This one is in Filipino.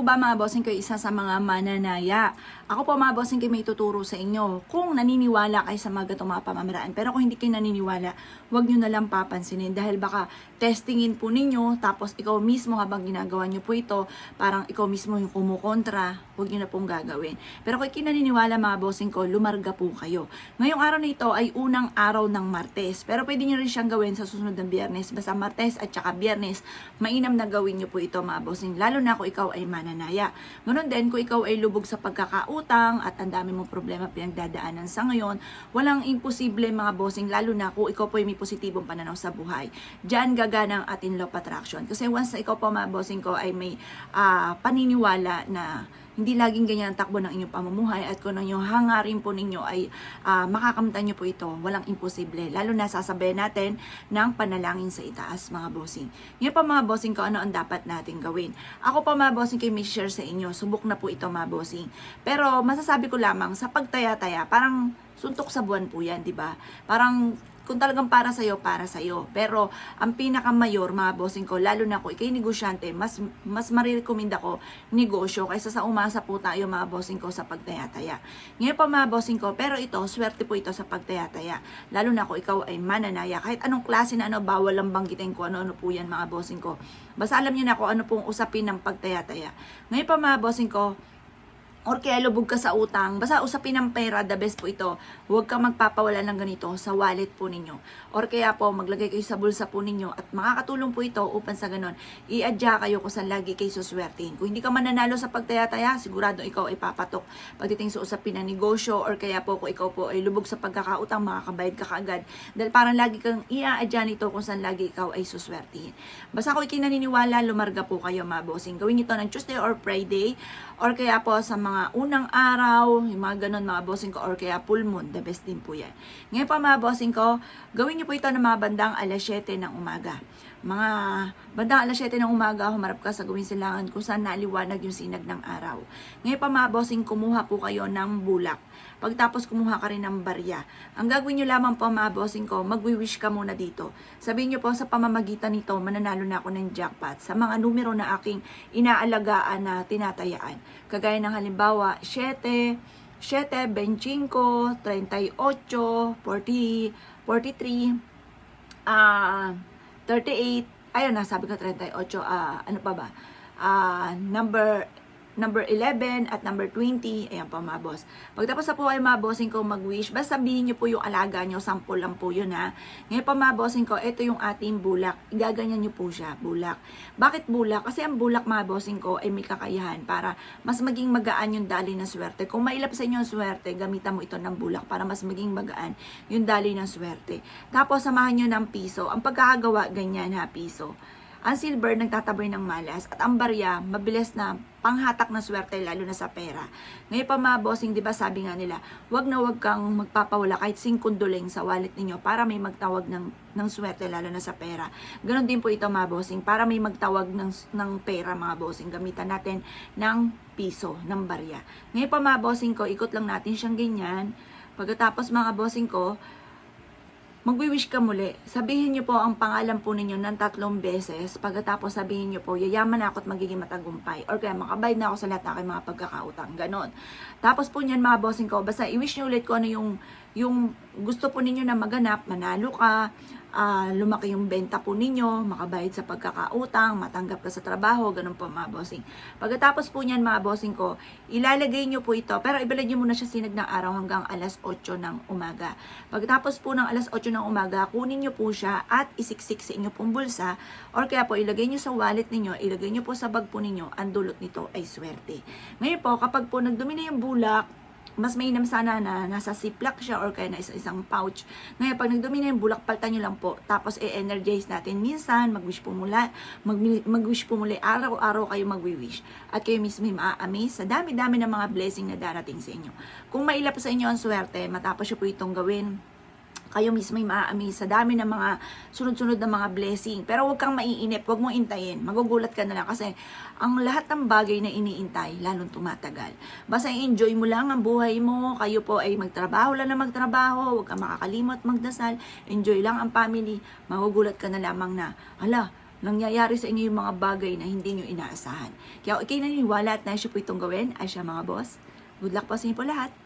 po ba mga bossing ko isa sa mga mananaya? Ako po mga bossing ko may tuturo sa inyo kung naniniwala kayo sa mga gatong mga pamamaraan. Pero kung hindi kayo naniniwala, huwag nyo na lang papansinin dahil baka testingin po ninyo tapos ikaw mismo habang ginagawa nyo po ito, parang ikaw mismo yung kumukontra, huwag nyo na pong gagawin. Pero kung kayo naniniwala mga bossing ko, lumarga po kayo. Ngayong araw na ito ay unang araw ng Martes. Pero pwede nyo rin siyang gawin sa susunod ng Biyernes. Basta Martes at saka Biyernes, mainam na gawin nyo po ito mga bossing. Lalo na kung ikaw ay mananaya. Ganun din kung ikaw ay lubog sa pagkakautang at ang dami mong problema pinagdadaanan sa ngayon, walang imposible mga bossing, lalo na kung ikaw po ay may positibong pananaw sa buhay. Diyan gagana ang ating law of attraction. Kasi once na ikaw po mga bossing ko ay may paniniwala na hindi laging ganyan ang takbo ng inyong pamumuhay at kung ang inyong hangarin po ninyo ay makakamtan nyo po ito, walang imposible. Lalo na sasabayan natin ng panalangin sa itaas mga bossing. Ngayon pa mga bossing ko, ano ang dapat natin gawin? Ako pa mga bossing ko may share sa inyo. Subok na po ito mga bossing. Pero masasabi ko lamang sa pagtaya-taya, parang suntok sa buwan po yan, di ba? Parang kung talagang para sa'yo, para sa'yo. Pero, ang pinakamayor, mga bossing ko, lalo na kung ikay negosyante, mas marirekomenda ko negosyo kaysa sa umasa po tayo, mga bossing ko, sa pagtaya-taya. Ngayon pa, mga bossing ko, pero ito, swerte po ito sa pagtaya-taya. Lalo na kung ikaw ay mananaya. Kahit anong klase na bawal lang banggitin ko, ano po yan, mga bossing ko. Basta alam niyo na kung ano pong usapin ng pagtaya-taya. Ngayon pa, mga bossing ko, or kaya lubog ka sa utang, basta usapin ng pera, the best po ito. Huwag kang magpapawala ng ganito sa wallet po ninyo. Or kaya po, maglagay kayo sa bulsa po ninyo at makakatulong po ito upang sa ganon, i-adya kayo kung saan lagi kayo suswertein. Kung hindi ka mananalo sa pagtaya-taya, sigurado ikaw ay papatok pagdating sa usapin ng negosyo or kaya po kung ikaw po ay lubog sa pagkakautang, makakabayad ka kaagad. Dahil parang lagi kang i-adya nito kung saan lagi ikaw ay suswertein. Basta kung ikinaniniwala, lumarga po kayo mga bossing. Gawin ito ng Tuesday or Friday or kaya po sa mga unang araw, yung mga ganun mga bossing ko, or kaya full moon, the best din po yan. Ngayon pa mga bossing ko, gawin niyo po ito ng mga bandang alas 7 ng umaga. Mga bandang alas 7 ng umaga, humarap ka sa gawin silangan kung saan naliwanag yung sinag ng araw. Ngayon pa mga bossing, kumuha po kayo ng bulak. Pagtapos kumuha ka rin ng barya. Ang gagawin nyo lamang po mga bossing ko, magwi-wish ka muna dito. Sabihin nyo po sa pamamagitan nito, mananalo na ako ng jackpot sa mga numero na aking inaalagaan na tinatayaan. Kagaya ng halimbawa, 7, 25, 38, 40, 43, 38, ayun na, sabi ko 38, ano pa ba? Number 11 at number 20, ayan po mga boss. Pagtapos na po ay mga bossing ko mag-wish, basta sabihin nyo po yung alaga nyo, sample lang po yun ha. Ngayon pa mga bossing ko, ito yung ating bulak. Igaganyan nyo po siya, bulak. Bakit bulak? Kasi ang bulak mga bossing ko ay may kakayahan para mas maging magaan yung dali ng swerte. Kung mailap sa inyo ang swerte, gamitan mo ito ng bulak para mas maging magaan yung dali ng swerte. Tapos samahan nyo ng piso. Ang pagkakagawa, ganyan ha, piso. Ang silver, nagtatabay ng malas. At ang barya, mabilis na panghatak na swerte, lalo na sa pera. Ngayon pa mga bossing, di ba sabi nga nila, wag na wag kang magpapawala kahit 5 duling sa wallet ninyo para may magtawag ng swerte, lalo na sa pera. Ganon din po ito mga bossing, para may magtawag ng pera mga bossing, gamitan natin ng piso, ng barya. Ngayon pa mga bossing ko, ikot lang natin siyang ganyan. Pagkatapos mga bossing ko, magwi-wish ka muli. Sabihin niyo po ang pangalan po ninyo ng 3 beses. Pagkatapos sabihin niyo po, yayaman na ako at magiging matagumpay. Or kaya makabayad na ako sa lahat ng aking mga pagkakautang. Ganon. Tapos po niyan mga bossing ko, basta i-wish niyo ulit ko ano yung gusto po ninyo na maganap, manalo ka, lumaki yung benta po ninyo, makabayad sa pagkakautang, matanggap ka sa trabaho, ganun po mga bossing. Pagkatapos po niyan mga bossing ko, ilalagay nyo po ito, pero ibalad nyo muna siya sinag ng araw hanggang alas 8 ng umaga. Pagkatapos po ng alas 8 ng umaga, kunin nyo po siya at isiksik sa inyo pong bulsa, or kaya po ilagay nyo sa wallet ninyo, ilagay nyo po sa bag po ninyo, ang dulot nito ay swerte. Ngayon po, kapag po nagdumi na yung bulak, mas mainam sana na nasa ziplock siya or kaya na isang pouch. Ngayon, pag nagdumi na yung bulak, paltan nyo lang po. Tapos, i-energize natin. Minsan, mag-wish po muli. Araw-araw kayo mag-wish. At kayo mismo ma-amaze sa dami-dami ng mga blessing na darating sa inyo. Kung mailap sa inyo ang swerte, matapos nyo po itong gawin, kayo mismo ay ma-amaze sa dami ng mga sunod-sunod na mga blessing. Pero huwag kang maiinip, huwag mong intayin. Magugulat ka na lang kasi ang lahat ng bagay na iniintay, lalong tumatagal. Basta enjoy mo lang ang buhay mo. Kayo po ay magtrabaho lang na magtrabaho. Huwag kang makakalimot magdasal. Enjoy lang ang family. Magugulat ka na lamang na, hala, nangyayari sa inyo yung mga bagay na hindi nyo inaasahan. Kaya kung ikay naniniwala at naisyo po itong gawin, ay siya mga boss. Good luck po sa inyo po lahat.